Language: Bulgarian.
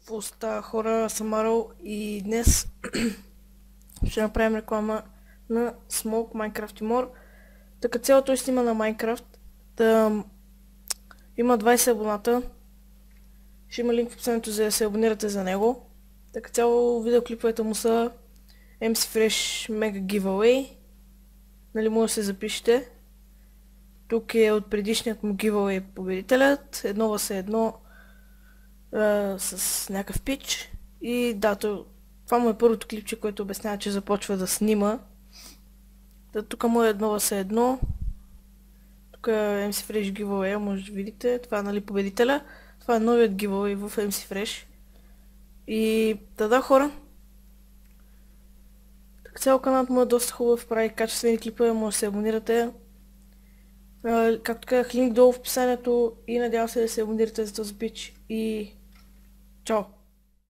Какво става, хора? Съм Арал и днес ще направим реклама на Smoke Minecraft и More. Така цялото той снима на Minecraft. Има 20 абоната. Ще има линк в описанието, за да се абонирате за него. Така цяло видеоклиповете му са MC Fresh Mega Giveaway. Нали може да се запишете. Тук е от предишният му giveaway победителят. Едно въз едно с някакъв пич. И да, това му е първото клипче, което обяснява, че започва да снима. Тук му е едно въз едно. Тук е MC Fresh Giveaway, може да видите. Това е, нали, победителя. Това е новият giveaway в MC Fresh. И да, хора. Така цял каналът му е доста хубав, прави качествени клипове, може да се абонирате. Както казах, линк долу в описанието и надявам се да се абонирате за този бич. И чао!